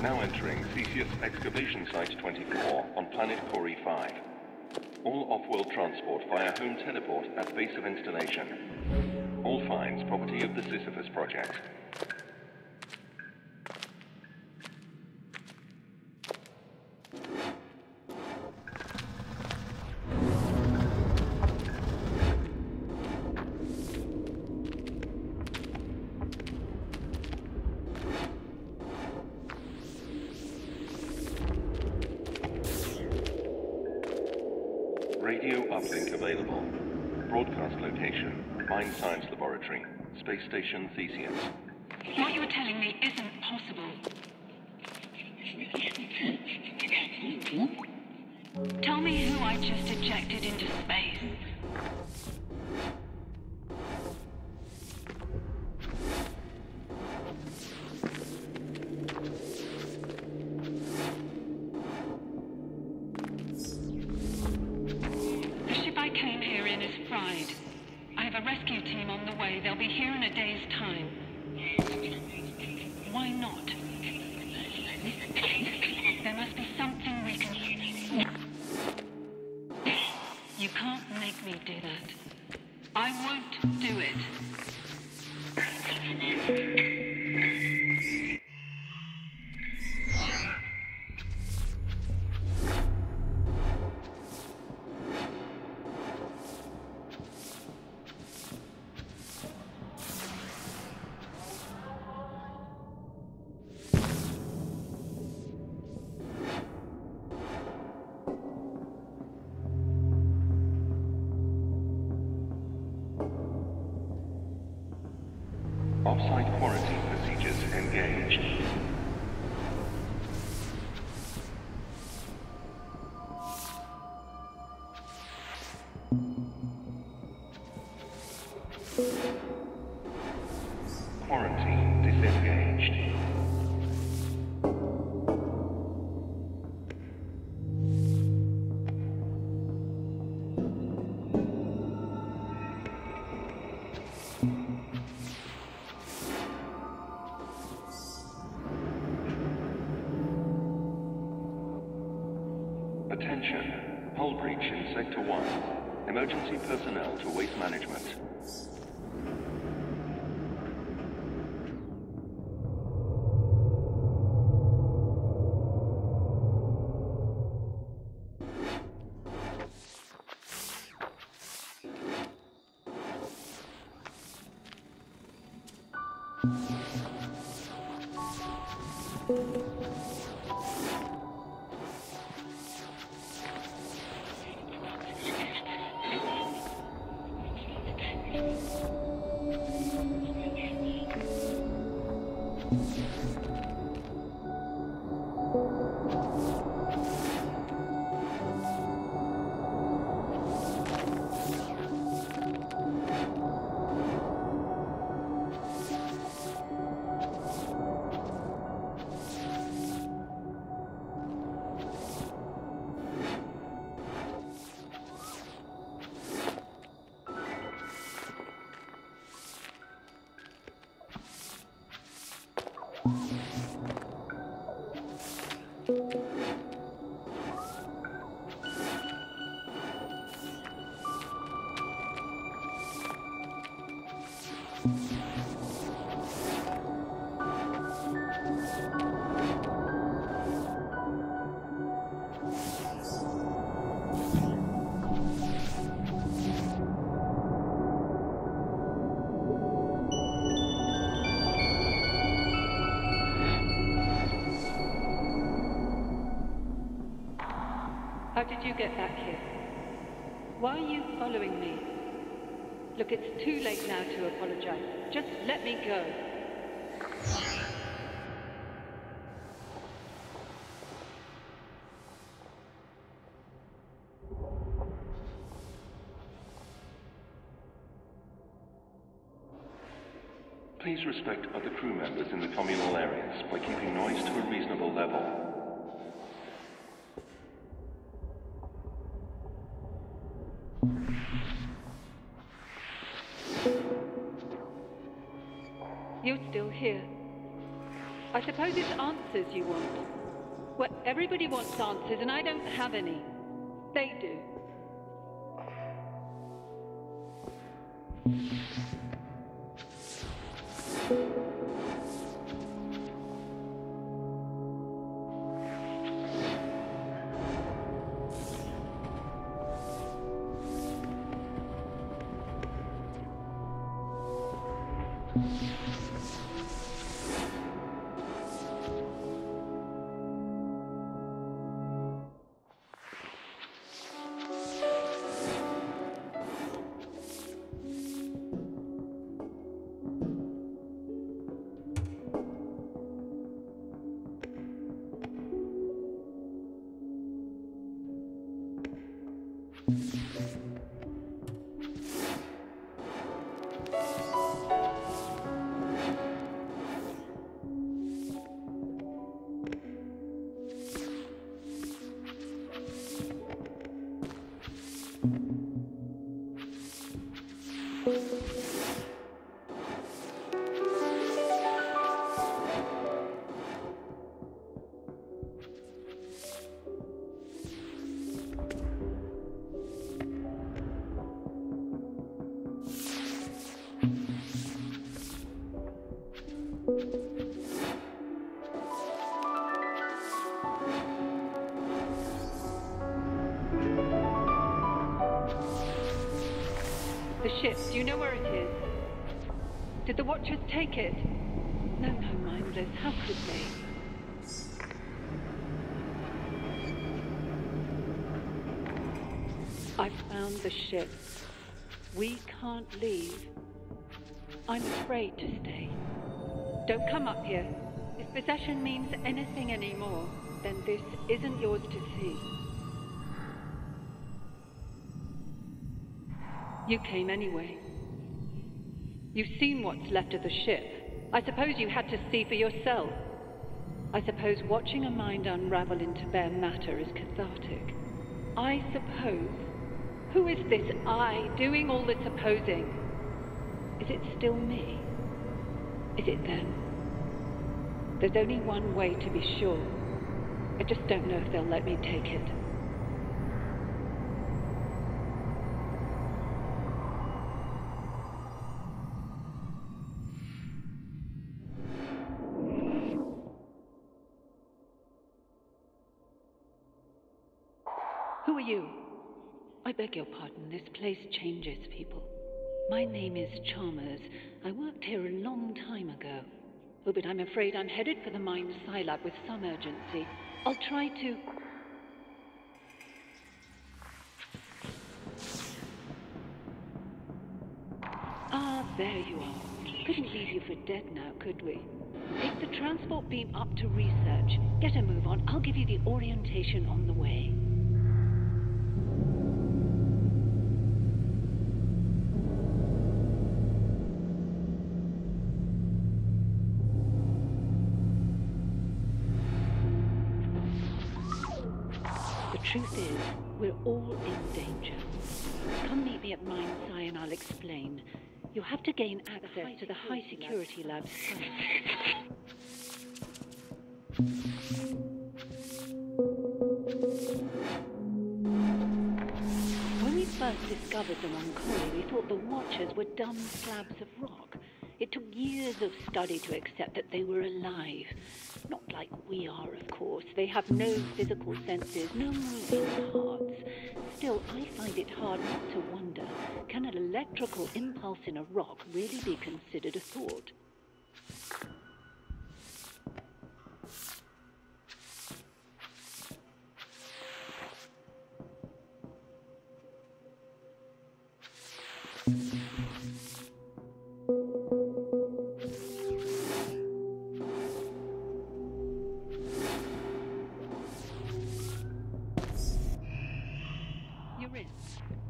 Now entering Theseus Excavation Site 24 on planet Cori 5. All off-world transport via home teleport at base of installation. All finds property of the Sisyphus Project. Radio uplink available. Broadcast location, Mine Science Laboratory, Space Station Theseus. What you're telling me isn't possible. Tell me who I just ejected into space. I have a rescue team on the way. They'll be here in a day's time. Why not? There must be something we can... You can't make me do that. I won't do it. Off-site quarantine procedures engaged. Quarantine disengaged. Attention, hull breach in Sector 1. Emergency personnel to waste management. How did you get back here? Why are you following me? Look, it's too late now to apologize. Just let me go. Please respect other crew members in the communal areas by keeping noise to a reasonable level. You're still here. I suppose it's answers you want. Well, everybody wants answers, and I don't have any. They do. The ship, do you know where it is? Did the Watchers take it? No, mindless. How could they? I found the ship. We can't leave. I'm afraid to stay. Don't come up here. If possession means anything anymore, then this isn't yours to see. You came anyway. You've seen what's left of the ship. I suppose you had to see for yourself. I suppose watching a mind unravel into bare matter is cathartic. I suppose. Who is this I doing all the supposing? Is it still me? Is it them? There's only one way to be sure. I just don't know if they'll let me take it. Who are you? I beg your pardon, this place changes people. My name is Chalmers. I worked here a long time ago. Oh, but I'm afraid I'm headed for the mine Scilab with some urgency. I'll try to... Ah, there you are. Couldn't leave you for dead now, could we? Take the transport beam up to research. Get a move on. I'll give you the orientation on the way. The truth is, we're all in danger. Come meet me at Mine Sci and I'll explain. You'll have to gain access to the high security labs first. When we first discovered them on Collie, we thought the Watchers were dumb slabs of rock. It took years of study to accept that they were alive. Not like we are, of course. They have no physical senses, no moving parts. Still, I find it hard not to wonder, can an electrical impulse in a rock really be considered a thought?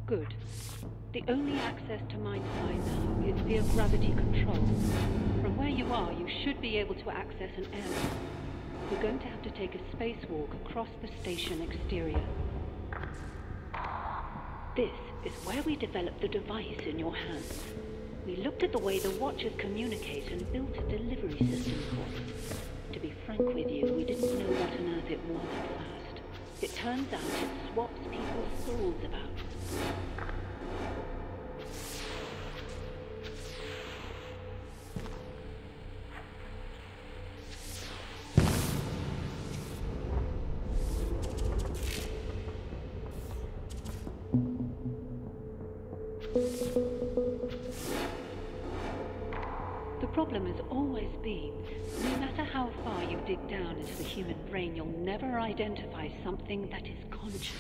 Good. The only access to Mine Sci now is via gravity control. From where you are, you should be able to access an area. You're going to have to take a spacewalk across the station exterior. This is where we developed the device in your hands. We looked at the way the Watchers communicate and built a delivery system for it. To be frank with you, we didn't know what on earth it was at first. It turns out it swaps people's souls about. The problem has always been, no matter how far you dig down into the human brain, you'll never identify something that is consciousness.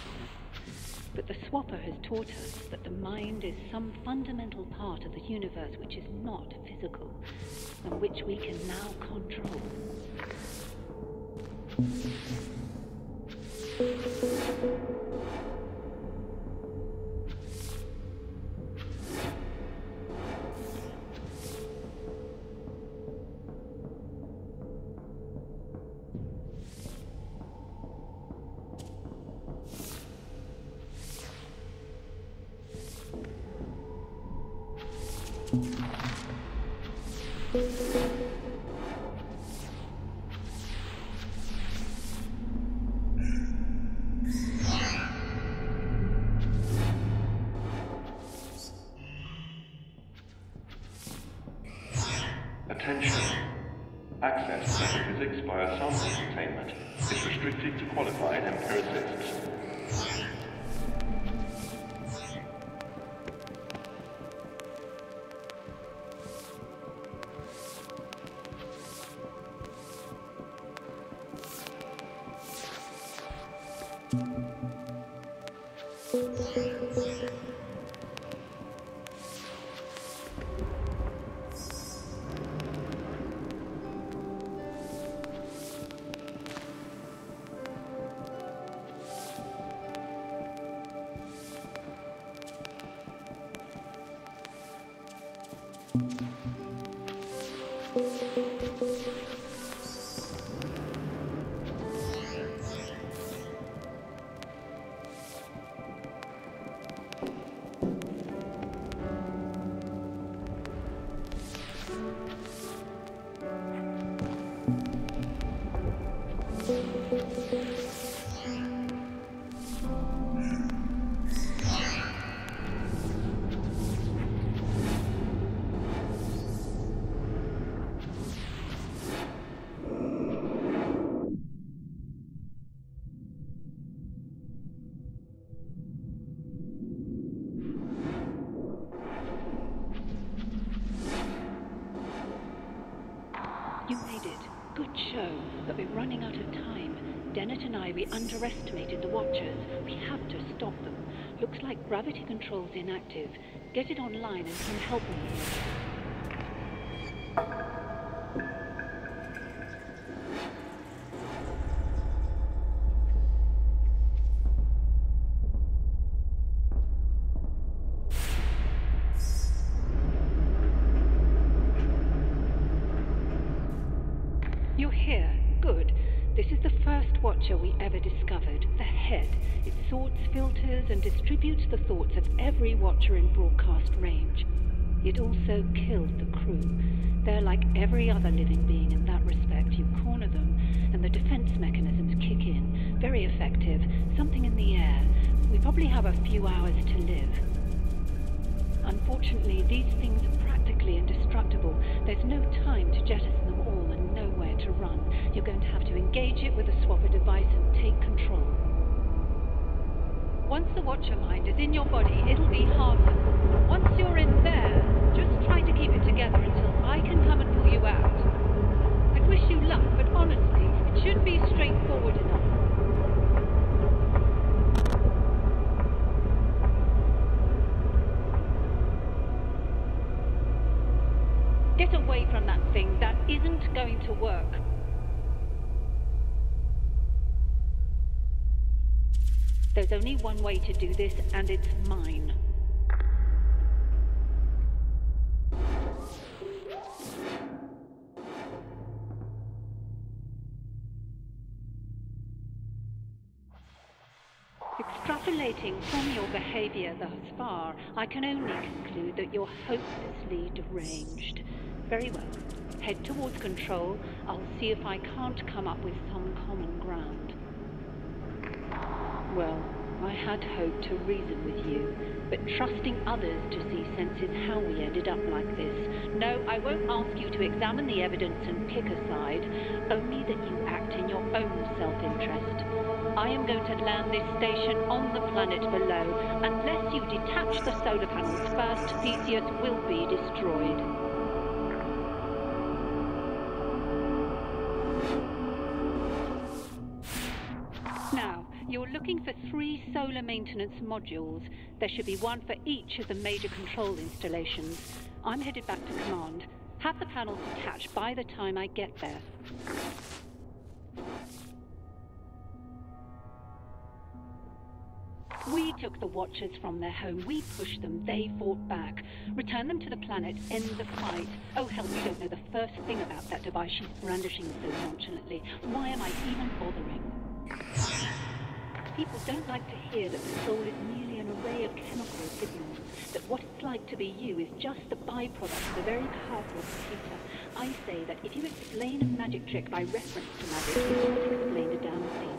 But the Swapper has taught us that the mind is some fundamental part of the universe which is not physical, and which we can now control. Attention. Access to physics via sample containment is restricted to qualified empiricists. You made it. Good show. But we're running out of time. Dennett and I, we underestimated the Watchers. We have to stop them. Looks like gravity control's inactive. Get it online and come help me. You're here. Good. This is the first Watcher we ever discovered. The head. It sorts, filters, and distributes the thoughts of every Watcher in broadcast range. It also killed the crew. They're like every other living being in that respect. You corner them, and the defense mechanisms kick in. Very effective. Something in the air. We probably have a few hours to live. Unfortunately, these things are practically indestructible. There's no time to jettison them all and nowhere to run. You're going to have to engage it with a Swapper device and take control. Once the Watcher mind is in your body, it'll be harmless. Once you're in there, just try to keep it together until I can come and pull you out. I'd wish you luck, but honestly, it should be straightforward enough. Get away from that thing. That isn't going to work. There's only one way to do this, and it's mine. Extrapolating from your behavior thus far, I can only conclude that you're hopelessly deranged. Very well. Head towards control. I'll see if I can't come up with some common ground. Well, I had hoped to reason with you, but trusting others to see sense is how we ended up like this. No, I won't ask you to examine the evidence and pick a side, only that you act in your own self-interest. I am going to land this station on the planet below. Unless you detach the solar panels first, Theseus will be destroyed. Now, you're looking for 3 solar maintenance modules. There should be one for each of the major control installations. I'm headed back to command. Have the panels detached by the time I get there. We took the Watchers from their home. We pushed them. They fought back. Return them to the planet. End the fight. Oh, hell, you don't know the first thing about that device she's brandishing so nonchalantly. Why am I even bothering? People don't like to hear that the soul is merely an array of chemical signals, that what it's like to be you is just a byproduct of a very powerful computer. I say that if you explain a magic trick by reference to magic, you can't explain a damn thing.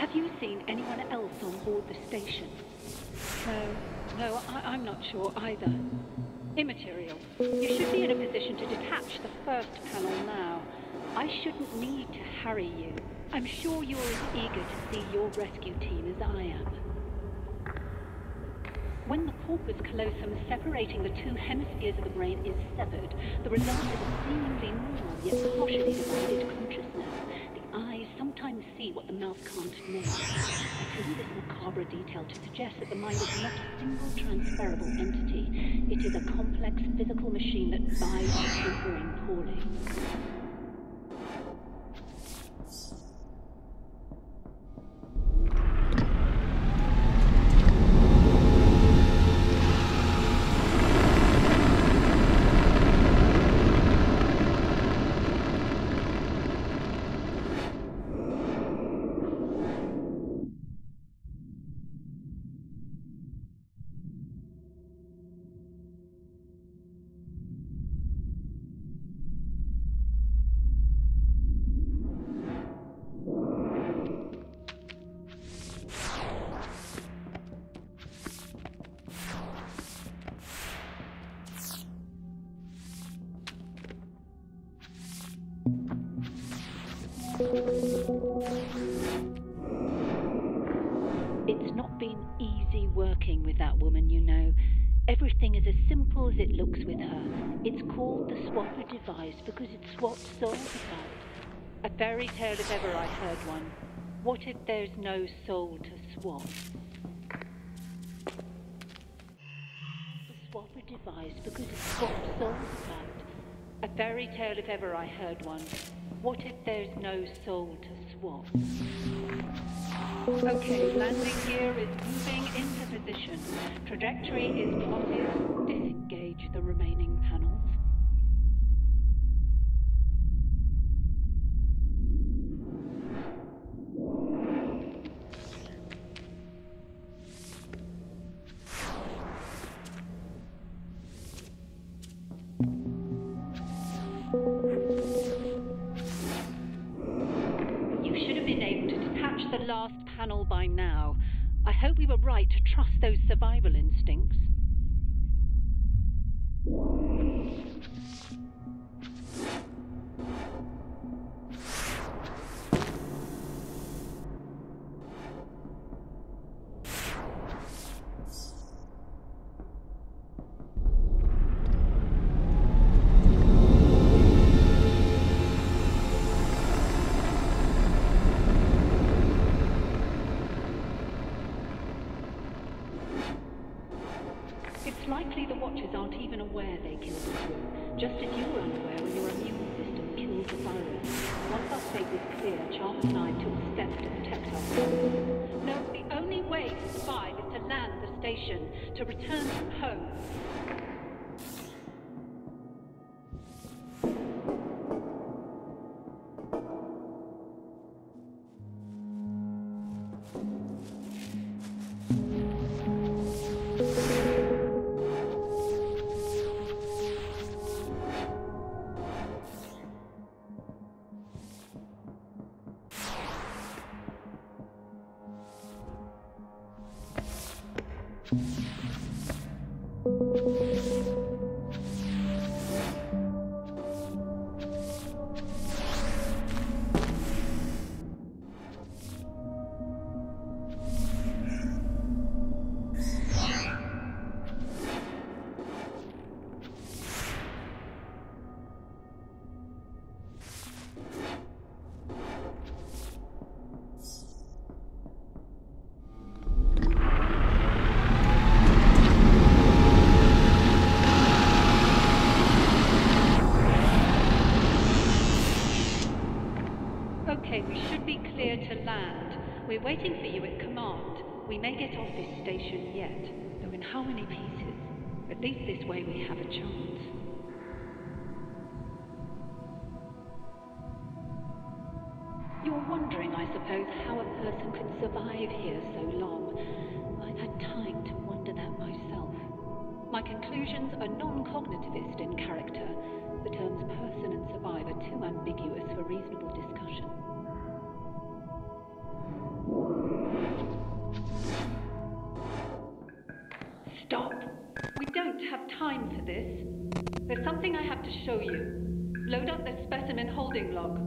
Have you seen anyone else on board the station? No, I'm not sure either. Immaterial. You should be in a position to detach the first panel now. I shouldn't need to harry you. I'm sure you're as eager to see your rescue team as I am. When the corpus callosum separating the 2 hemispheres of the brain is severed, the result is a seemingly normal yet partially divided consciousness. The eyes sometimes see what the mouth can't name. I tell you this macabre detail to suggest that the mind is not a single transferable entity. It is a complex physical machine that buys tinkering poorly. It's not been easy working with that woman, you know. Everything is as simple as it looks with her. It's called the swapper device because it swaps souls about. A fairy tale if ever I heard one. What if there's no soul to swap? The swapper device because it swaps souls about. A fairy tale if ever I heard one. What if there's no soul to swap? Okay, landing gear is moving into position. Trajectory is plotted. Disengage the remaining panels. The last panel by now. I hope we were right to trust those survival instincts. Likely the Watchers aren't even aware they killed the crew, just as you were unaware when your immune system killed the virus. Once our fate was clear, Charles and I took steps to protect ourselves. No, the only way to survive is to land the station, to return home. Okay, we should be clear to land. We're waiting for you at command. We may get off this station yet, though in how many pieces? At least this way we have a chance. You're wondering, I suppose, how a person can survive here so long. I've had time to wonder that myself. My conclusions are non-cognitivist in character. The terms person and survive are too ambiguous for reasonable discussion. Stop! We don't have time for this. There's something I have to show you. Load up the specimen holding log.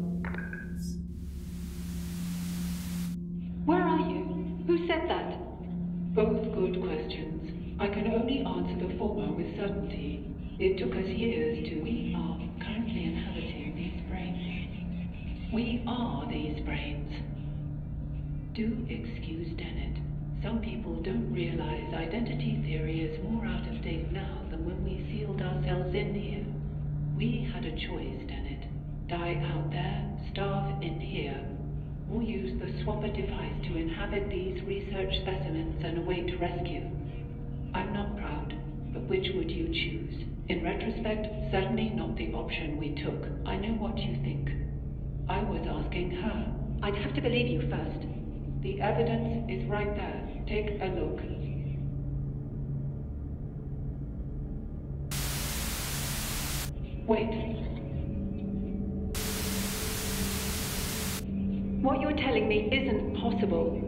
Where are you? Who said that? Both good questions. I can only answer the former with certainty. It took us years to... We are currently inhabiting these brains. We are these brains. Do excuse Dennett. Some people don't realize identity theory is more out of date now than when we sealed ourselves in here. We had a choice, Dennett. Die out there, starve in here, or use the swapper device to inhabit these research specimens and await rescue. I'm not proud, but which would you choose? In retrospect, certainly not the option we took. I know what you think. I was asking her. I'd have to believe you first. The evidence is right there. Take a look. Wait. What you're telling me isn't possible.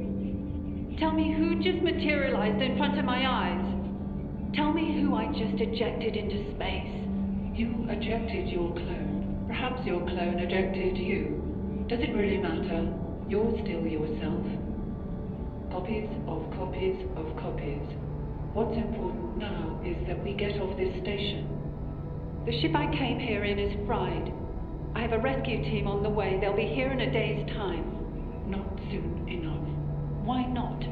Tell me who just materialized in front of my eyes. Tell me who I just ejected into space. You ejected your clone. Perhaps your clone ejected you. Does it really matter? You're still yourself. Copies of copies of copies. What's important now is that we get off this station. The ship I came here in is fried. I have a rescue team on the way. They'll be here in a day's time. Not soon enough. Why not?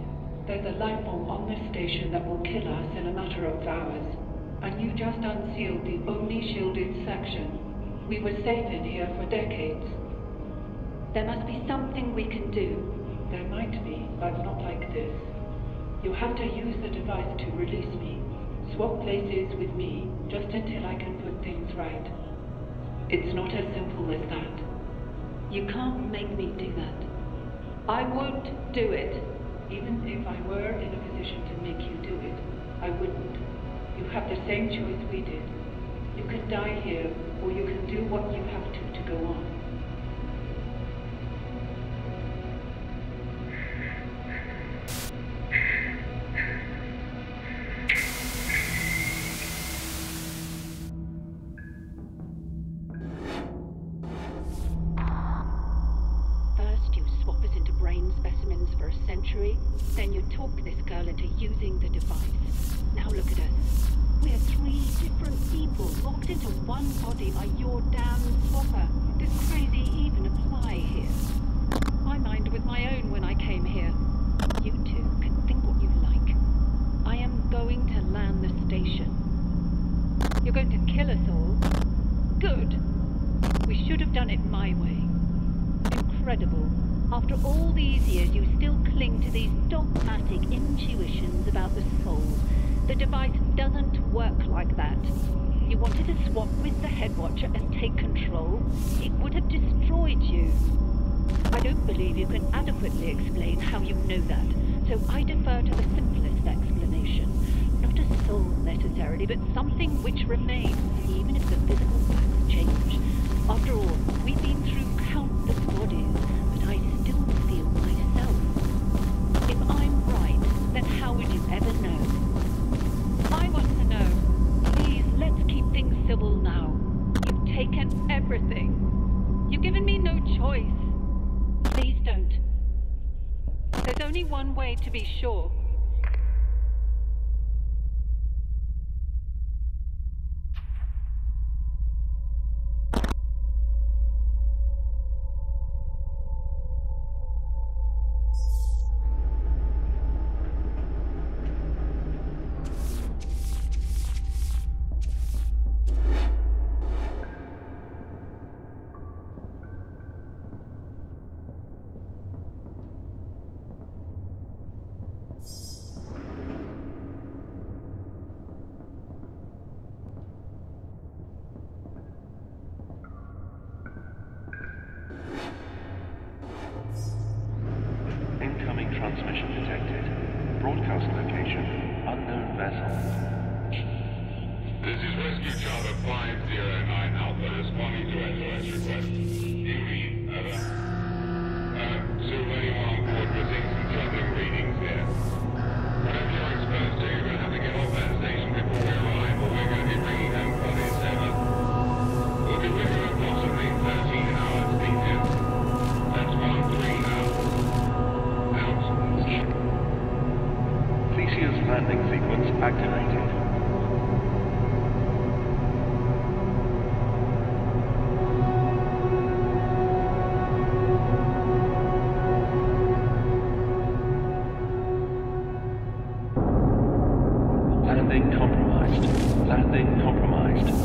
There's a life form on this station that will kill us in a matter of hours. And you just unsealed the only shielded section. We were safe in here for decades. There must be something we can do. There might be, but not like this. You have to use the device to release me. Swap places with me, just until I can put things right. It's not as simple as that. You can't make me do that. I won't do it. Even if I were in a position to make you do it, I wouldn't. You have the same choice we did. You can die here, or you can do what you have to go on. Then you talk this girl into using the device. Now look at us. We're three different people locked into one body by your damn swapper. Does crazy even apply here? My mind was my own when I came here. You two can think what you like. I am going to land the station. You're going to kill us all? Good. We should have done it my way. Incredible. After all these years, you still cling to these dogmatic intuitions about the soul. The device doesn't work like that. You wanted to swap with the Headwatcher and take control? It would have destroyed you. I don't believe you can adequately explain how you know that, so I defer to the simplest explanation. Not a soul necessarily, but something which remains, even if the physical facts change. After all, we've been through countless bodies. I still feel myself. If I'm right, then how would you ever know? only one way to be sure. Incoming transmission detected. Broadcast location, unknown vessel. This is Rescue Charter 509 Alpha, responding to SOS request. You read, over. Zoo anyone on board, we're seeing some troubling readings here. Whatever you're exposed to, you're going to have to get off that station before we arrive, or we're going to be bringing home bodies, over. We'll be with you in approximately 13 hours, details. That's 1-3 now. Out. Theseus landing sequence activated. Landing compromised. Landing compromised.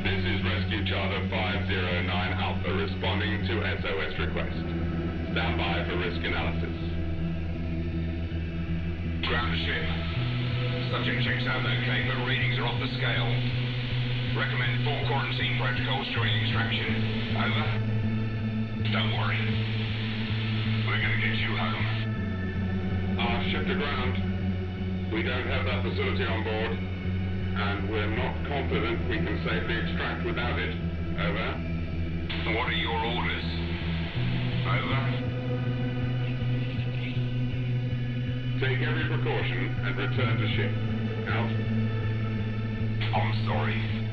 This is Rescue Charter 509 Alpha, responding to SOS request. Stand by for risk analysis. Ground the ship. Subject checks out okay, but readings are off the scale. Recommend full quarantine protocols during extraction. Over. Don't worry. We're gonna get you home. Our ship to ground. We don't have that facility on board. And we're not confident we can safely extract without it. Over. What are your orders? Over. Take every precaution and return to ship. Out. I'm sorry.